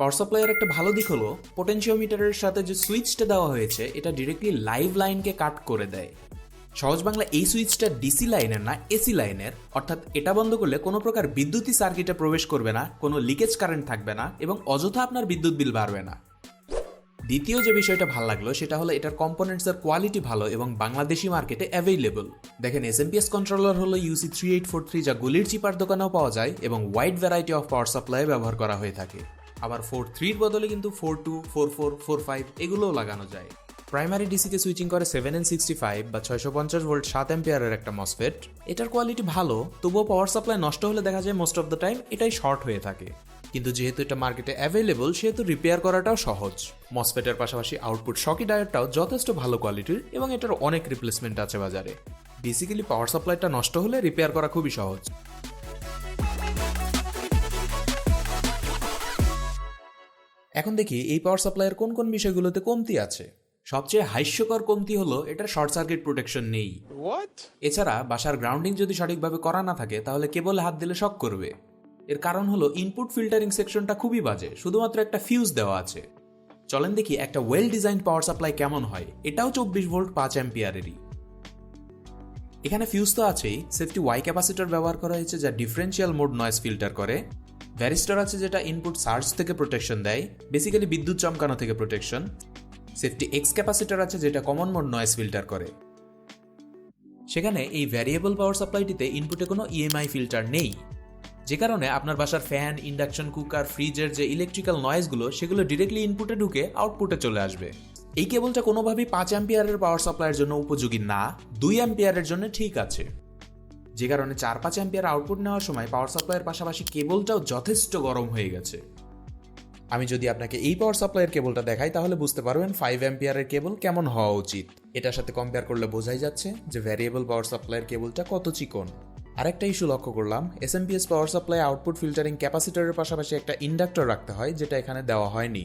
পাওয়ার সাপ্লাইয়ের একটা ভালো দিক হলো পোটেনশিওমিটারের সাথে যে সুইচটা দেওয়া হয়েছে এটা ডিরেক্টলি লাইভ লাইনকে কাট করে দেয়। সহজ বাংলা, এই সুইচটা ডিসি লাইনের না, এসি লাইনের। অর্থাৎ এটা বন্ধ করলে কোনো প্রকার বিদ্যুৎই সার্কিটে প্রবেশ করবে না, কোনো লিকেজ কারেন্ট থাকবে না এবং অযথা আপনার বিদ্যুৎ বিল বাড়বে না। দ্বিতীয় যে বিষয়টা ভালো লাগলো সেটা হলো এটার কম্পোনেন্টসের কোয়ালিটি ভালো এবং বাংলাদেশি মার্কেটে অ্যাভেইলেবল। দেখেন, এসএমপিএস কন্ট্রোলার হলো UC3843, যা গলির চিপার দোকানেও পাওয়া যায় এবং wide variety of power supply ব্যবহার করা হয়ে থাকে। আবার 4.3 বদলে কিন্তু 4.2, 4.4, 4.5 এগুলোও লাগানো যায়। প্রাইমারি ডিসিকে সুইচিং করে 7N65 বা 650 ভোল্ট 7 অ্যাম্পিয়ারের একটা মসফেট। এটার কোয়ালিটি ভালো, তবুও পাওয়ার সাপ্লাই নষ্ট হলে দেখা যায় মোস্ট অফ দ্য টাইম এটাই শর্ট হয়ে থাকে। কিন্তু যেহেতু এটা মার্কেটে অ্যাভেলেবল সেহেতু রিপেয়ার করাটাও সহজ। মসফেটের পাশাপাশি আউটপুট শকি ডায়োডটাও যথেষ্ট ভালো কোয়ালিটির এবং এটার অনেক রিপ্লেসমেন্ট আছে বাজারে। বেসিক্যালি পাওয়ার সাপ্লাইটা নষ্ট হলে রিপেয়ার করা খুবই সহজ। এখন দেখি এই পাওয়ার সাপ্লাইয়ের কোন কোন বিষয়গুলোতে কমতি আছে। সবচেয়ে হাস্যকর কমতি হলো এটার শর্ট সার্কিট প্রোটেকশন নেই। এছাড়া বাসার গ্রাউন্ডিং যদি সঠিকভাবে করা না থাকে তাহলে কেবল হাত দিলে শক করবে। এর কারণ হলো ইনপুট ফিল্টারিং সেকশনটা খুবই বাজে, শুধুমাত্র একটা ফিউজ দেওয়া আছে। চলেন দেখি একটা ওয়েল ডিজাইন পাওয়ার সাপ্লাই কেমন হয়। এটাও 24 ভোল্ট 5 অ্যাম্পিয়ারেরই। এখানে ফিউজ তো আছেই, সেফটি ওয়াই ক্যাপাসিটর ব্যবহার করা হয়েছে যা ডিফারেন্সিয়াল মোড নয়েজ ফিল্টার করে। ভ্যারিস্টর আছে যেটা ইনপুট সার্জ থেকে প্রোটেকশন দেয়, বেসিক্যালি বিদ্যুৎ চমকানো থেকে প্রোটেকশন। সেফটি এক্স ক্যাপাসিটর আছে যেটা কমন মোড নয়েজ ফিল্টার করে। সেখানে এই ভ্যারিয়েবল পাওয়ার সাপ্লাইটিতে ইনপুটে কোনো ইএমআই ফিল্টার নেই, যে কারণে আপনার বাসার ফ্যান, ইন্ডাকশন কুকার, ফ্রিজের যে ইলেকট্রিক্যাল নয়েজগুলো সেগুলো ডিরেক্টলি ইনপুটে ঢুকে আউটপুটে চলে আসবে। এই কেবলটা কোনোভাবেই 5 অ্যাম্পিয়ারের পাওয়ার সাপ্লাইয়ের জন্য উপযোগী না, 2 অ্যাম্পিয়ারের জন্য ঠিক আছে। যে কারণে 4-5 অ্যাম্পিয়ার আউটপুট নেওয়ার সময় পাওয়ার সাপ্লাইয়ের পাশাপাশি কেবলটাও যথেষ্ট গরম হয়ে গেছে। আমি যদি আপনাকে এই পাওয়ার সাপ্লাইয়ের কেবলটা দেখাই তাহলে বুঝতে পারবেন 5 অ্যাম্পিয়ারের কেবল কেমন হওয়া উচিত। এটার সাথে কম্পেয়ার করলে বোঝাই যাচ্ছে যে ভ্যারিয়েবল পাওয়ার সাপ্লাইয়ের কেবলটা কত চিকন। আরেকটা ইস্যু লক্ষ্য করলাম, SMPS power supply output filtering ক্যাপাসিটরের পাশাপাশি একটা ইন্ডাক্টর রাখতে হয়, যেটা এখানে দেওয়া হয়নি।